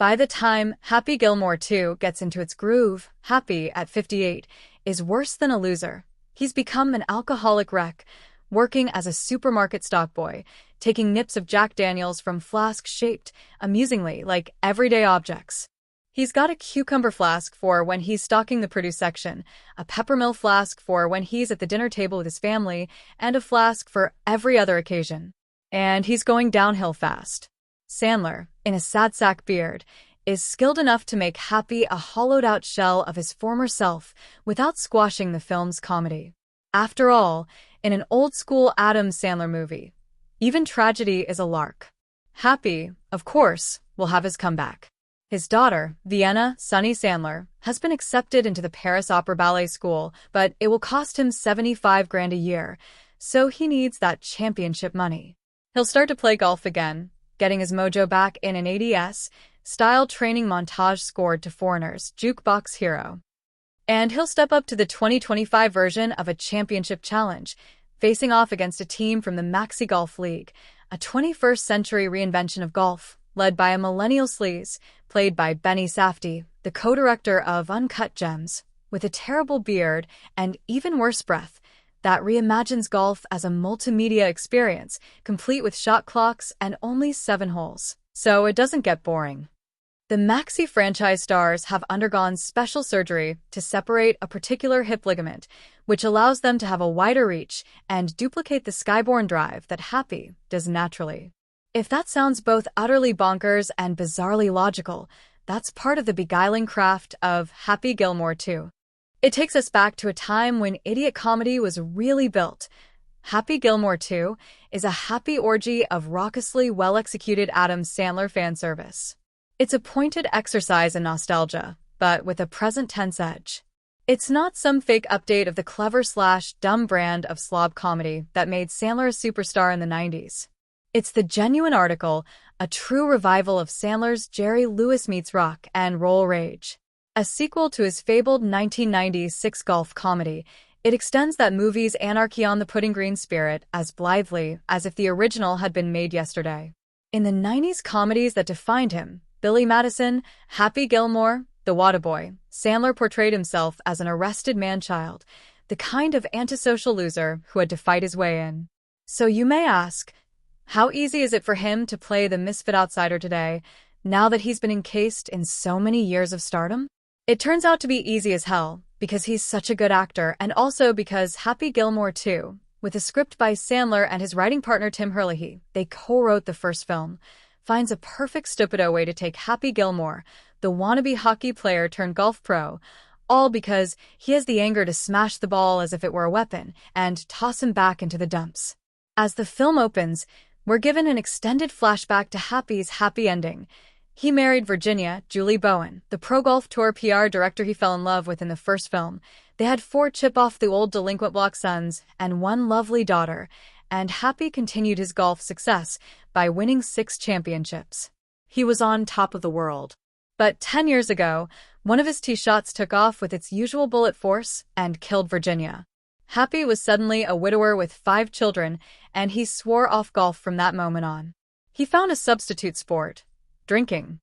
By the time Happy Gilmore 2 gets into its groove, Happy, at 58, is worse than a loser. He's become an alcoholic wreck, working as a supermarket stockboy, taking nips of Jack Daniels from flasks shaped, amusingly, like everyday objects. He's got a cucumber flask for when he's stocking the produce section, a peppermill flask for when he's at the dinner table with his family, and a flask for every other occasion. And he's going downhill fast. Sandler, in a sad sack beard, is skilled enough to make Happy a hollowed-out shell of his former self without squashing the film's comedy. After all, in an old-school Adam Sandler movie, even tragedy is a lark. Happy, of course, will have his comeback. His daughter, Vienna Sunny Sandler, has been accepted into the Paris Opera Ballet School, but it will cost him $75,000 a year, so he needs that championship money. He'll start to play golf again, getting his mojo back in an 80s-style training montage scored to Foreigner's Jukebox Hero. And he'll step up to the 2025 version of a championship challenge, facing off against a team from the Maxi Golf League, a 21st-century reinvention of golf, led by a millennial sleaze, played by Benny Safdie, the co-director of Uncut Gems, with a terrible beard and even worse breath, that reimagines golf as a multimedia experience, complete with shot clocks and only 7 holes, so it doesn't get boring. The Maxi franchise stars have undergone special surgery to separate a particular hip ligament, which allows them to have a wider reach and duplicate the skyborne drive that Happy does naturally. If that sounds both utterly bonkers and bizarrely logical, that's part of the beguiling craft of Happy Gilmore 2. It takes us back to a time when idiot comedy was really built. Happy Gilmore 2 is a happy orgy of raucously well-executed Adam Sandler fan service. It's a pointed exercise in nostalgia, but with a present-tense edge. It's not some fake update of the clever/dumb brand of slob comedy that made Sandler a superstar in the 90s. It's the genuine article, a true revival of Sandler's Jerry Lewis Meets Rock and Roll Rage. A sequel to his fabled 1996 golf comedy, it extends that movie's anarchy on the pudding green spirit as blithely as if the original had been made yesterday. In the 90s comedies that defined him, Billy Madison, Happy Gilmore, The Waterboy, Sandler portrayed himself as an arrested man-child, the kind of antisocial loser who had to fight his way in. So you may ask, how easy is it for him to play the misfit outsider today, now that he's been encased in so many years of stardom? It turns out to be easy as hell, because he's such a good actor, and also because Happy Gilmore 2, with a script by Sandler and his writing partner Tim Herlihy, they co-wrote the first film, finds a perfect stupido way to take Happy Gilmore, the wannabe hockey player turned golf pro, all because he has the anger to smash the ball as if it were a weapon and toss him back into the dumps. As the film opens, we're given an extended flashback to Happy's happy ending. He married Virginia, Julie Bowen, the Pro Golf Tour PR director he fell in love with in the first film. They had 4 chip-off-the-old delinquent block sons and 1 lovely daughter, and Happy continued his golf success by winning 6 championships. He was on top of the world. But 10 years ago, one of his tee shots took off with its usual bullet force and killed Virginia. Happy was suddenly a widower with 5 children, and he swore off golf from that moment on. He found a substitute sport: drinking.